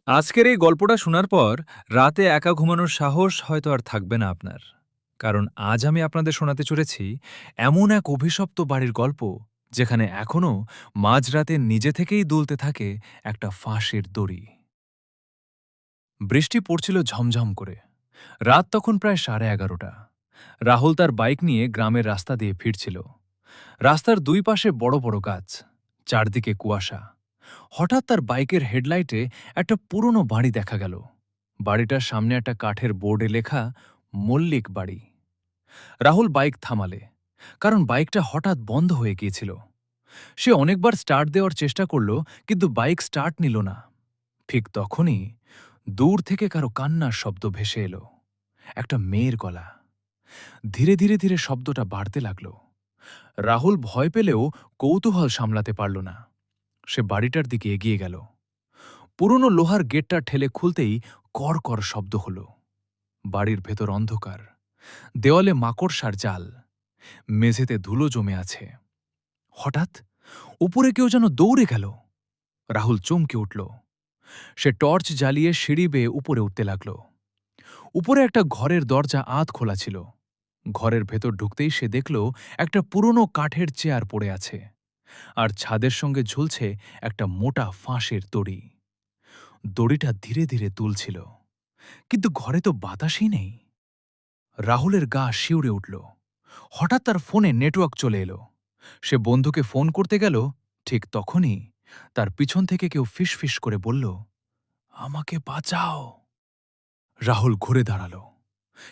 আজকের এই গল্পটা শোনার পর রাতে একা ঘুমানোর সাহস হয়তো আর থাকবে না আপনার। কারণ আজ আমি আপনাদের শোনাতে চলেছি এমন এক অভিশপ্ত বাড়ির গল্প, যেখানে এখনও মাঝরাতে নিজে থেকেই দুলতে থাকে একটা ফাঁসের দড়ি। বৃষ্টি পড়ছিল ঝমঝম করে। রাত তখন প্রায় 11:30। রাহুল তার বাইক নিয়ে গ্রামের রাস্তা দিয়ে ফিরছিল। রাস্তার দুই পাশে বড় বড় গাছ, চারদিকে কুয়াশা। হঠাৎ তার বাইকের হেডলাইটে একটা পুরনো বাড়ি দেখা গেল। বাড়িটার সামনে একটা কাঠের বোর্ডে লেখা মল্লিক বাড়ি। রাহুল বাইক থামালে, কারণ বাইকটা হঠাৎ বন্ধ হয়ে গিয়েছিল। সে অনেকবার স্টার্ট দেওয়ার চেষ্টা করল, কিন্তু বাইক স্টার্ট নিল না। ঠিক তখনই দূর থেকে কারো কান্নার শব্দ ভেসে এলো। একটা মেয়ের গলা। ধীরে ধীরে ধীরে শব্দটা বাড়তে লাগল। রাহুল ভয় পেলেও কৌতূহল সামলাতে পারল না। সে বাড়িটার দিকে এগিয়ে গেল। পুরনো লোহার গেটটা ঠেলে খুলতেই কড় শব্দ হল। বাড়ির ভেতর অন্ধকার। দেওয়ালে মাকড়সার জাল, মেঝেতে ধুলো জমে আছে। হঠাৎ উপরে কেউ যেন দৌড়ে গেল। রাহুল চমকে উঠল। সে টর্চ জ্বালিয়ে সিঁড়ি বেয়ে উপরে উঠতে লাগল। উপরে একটা ঘরের দরজা আধ খোলা ছিল। ঘরের ভেতর ঢুকতেই সে দেখল একটা পুরনো কাঠের চেয়ার পড়ে আছে, আর ছাদের সঙ্গে ঝুলছে একটা মোটা ফাঁসের দড়ি। দড়িটা ধীরে ধীরে দুলছিল, কিন্তু ঘরে তো বাতাসই নেই। রাহুলের গা শিউরে উঠল। হঠাৎ তার ফোনে নেটওয়ার্ক চলে এলো। সে বন্ধুকে ফোন করতে গেল। ঠিক তখনই তার পিছন থেকে কেউ ফিসফিস করে বলল, আমাকে বাঁচাও। রাহুল ঘুরে দাঁড়াল,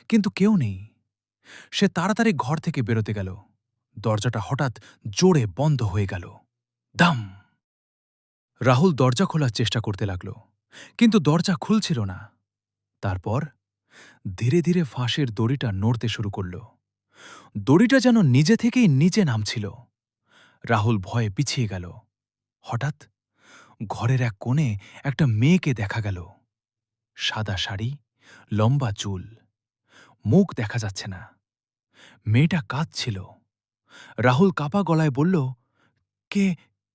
কিন্তু কেউ নেই। সে তাড়াতাড়ি ঘর থেকে বেরোতে গেল। দরজাটা হঠাৎ জোরে বন্ধ হয়ে গেল। দাম! রাহুল দরজা খোলার চেষ্টা করতে লাগল, কিন্তু দরজা খুলছিল না। তারপর ধীরে ধীরে ফাঁসের দড়িটা নড়তে শুরু করল। দড়িটা যেন নিজে থেকেই নিচে নামছিল। রাহুল ভয়ে পিছিয়ে গেল। হঠাৎ ঘরের এক কোণে একটা মেয়েকে দেখা গেল। সাদা শাড়ি, লম্বা চুল, মুখ দেখা যাচ্ছে না। মেয়েটা কাঁদছিল। রাহুল কাঁপা গলায় বলল, কে?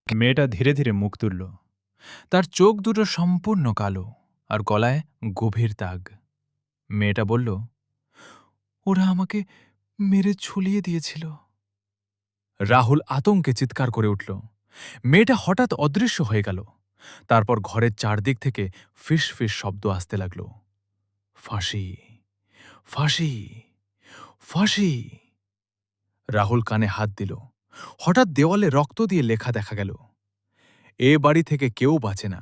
মেয়েটা ধীরে ধীরে মুখ তুলল। তার চোখ দুটো সম্পূর্ণ কালো, আর গলায় গভীর দাগ। মেয়েটা বলল, ওরা আমাকে মেরে ঝুলিয়ে দিয়েছিল। রাহুল আতঙ্কে চিৎকার করে উঠল। মেয়েটা হঠাৎ অদৃশ্য হয়ে গেল। তারপর ঘরের চারদিক থেকে ফিস ফিস শব্দ আসতে লাগল। ফাঁসি, ফাঁসি, ফাঁসি! রাহুল কানে হাত দিল। হঠাৎ দেওয়ালে রক্ত দিয়ে লেখা দেখা গেল, এ বাড়ি থেকে কেউ বাঁচে না।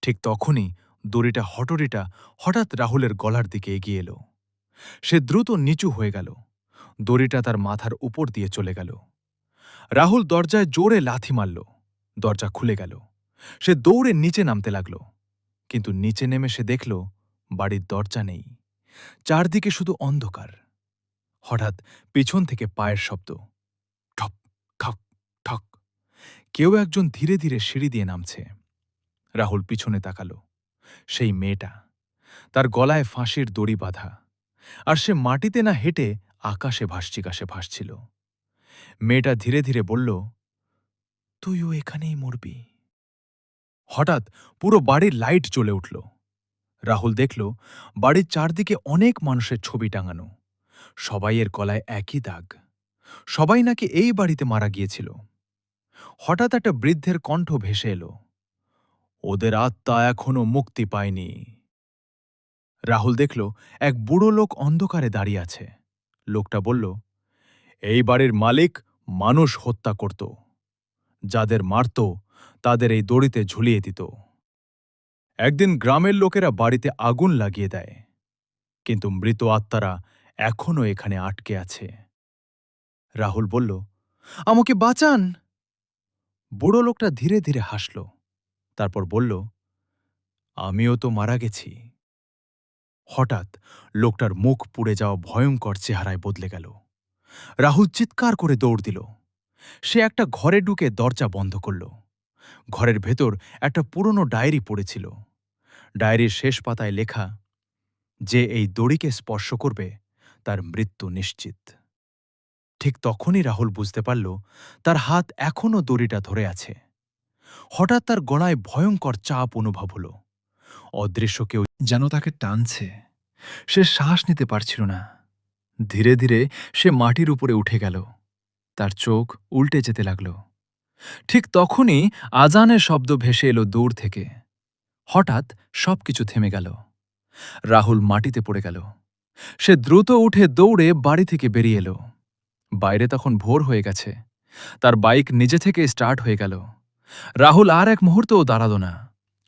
ঠিক তখনই দড়িটা হটড়িটা হঠাৎ রাহুলের গলার দিকে এগিয়ে এলো। সে দ্রুত নিচু হয়ে গেল। দড়িটা তার মাথার উপর দিয়ে চলে গেল। রাহুল দরজায় জোরে লাথি মারল। দরজা খুলে গেল। সে দৌড়ে নিচে নামতে লাগল, কিন্তু নিচে নেমে সে দেখল বাড়ির দরজা নেই। চারদিকে শুধু অন্ধকার। হঠাৎ পিছন থেকে পায়ের শব্দ, ঠক ঠক ঠক। কেউ একজন ধীরে ধীরে সিঁড়ি দিয়ে নামছে। রাহুল পিছনে তাকাল। সেই মেয়েটা, তার গলায় ফাঁসির দড়ি বাঁধা, আর সে মাটিতে না হেঁটে আকাশে ভাসছিল। মেয়েটা ধীরে ধীরে বলল, তুইও এখানেই মরবি। হঠাৎ পুরো বাড়ির লাইট জ্বলে উঠল। রাহুল দেখল বাড়ির চারদিকে অনেক মানুষের ছবি টাঙানো। সবাইয়ের গলায় একই দাগ। সবাই নাকি এই বাড়িতে মারা গিয়েছিল। হঠাৎ একটা বৃদ্ধের কণ্ঠ ভেসে এলো, ওদের আত্মা এখনো মুক্তি পায়নি। রাহুল দেখল এক বুড়ো লোক অন্ধকারে দাঁড়িয়ে আছে। লোকটা বলল, এই বাড়ির মালিক মানুষ হত্যা করত। যাদের মারত তাদের এই দড়িতে ঝুলিয়ে দিত। একদিন গ্রামের লোকেরা বাড়িতে আগুন লাগিয়ে দেয়, কিন্তু মৃত আত্মারা এখনও এখানে আটকে আছে। রাহুল বলল, আমাকে বাঁচান। বুড়ো লোকটা ধীরে ধীরে হাসল। তারপর বলল, আমিও তো মারা গেছি। হঠাৎ লোকটার মুখ পুড়ে যাওয়া ভয়ঙ্কর চেহারায় বদলে গেল। রাহুল চিৎকার করে দৌড় দিল। সে একটা ঘরে ঢুকে দরজা বন্ধ করল। ঘরের ভেতর একটা পুরনো ডায়েরি পড়েছিল। ডায়েরির শেষ পাতায় লেখা, যে এই দড়িকে স্পর্শ করবে তার মৃত্যু নিশ্চিত। ঠিক তখনই রাহুল বুঝতে পারল তার হাত এখনও দড়িটা ধরে আছে। হঠাৎ তার গলায় ভয়ঙ্কর চাপ অনুভব হল। অদৃশ্য কেউ যেন তাকে টানছে। সে শ্বাস নিতে পারছিল না। ধীরে ধীরে সে মাটির উপরে উঠে গেল। তার চোখ উল্টে যেতে লাগল। ঠিক তখনই আজানের শব্দ ভেসে এলো দূর থেকে। হঠাৎ সবকিছু থেমে গেল। রাহুল মাটিতে পড়ে গেল। সে দ্রুত উঠে দৌড়ে বাড়ি থেকে বেরিয়ে এলো। বাইরে তখন ভোর হয়ে গেছে। তার বাইক নিজে থেকে স্টার্ট হয়ে গেল। রাহুল আর এক মুহূর্তও দাঁড়াল না।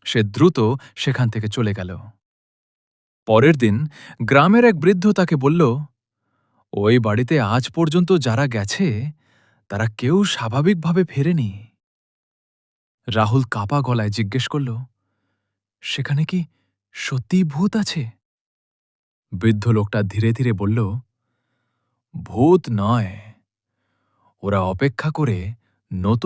সে দ্রুত সেখান থেকে চলে গেল। পরের দিন গ্রামের এক বৃদ্ধ তাকে বলল, ওই বাড়িতে আজ পর্যন্ত যারা গেছে তারা কেউ স্বাভাবিকভাবে ফেরেনি। রাহুল কাপা গলায় জিজ্ঞেস করল, সেখানে কি সত্যিই ভূত আছে? বৃদ্ধ লোকটা ধীরে ধীরে বলল, ভূত নয়, ওরা অপেক্ষা করে নতুন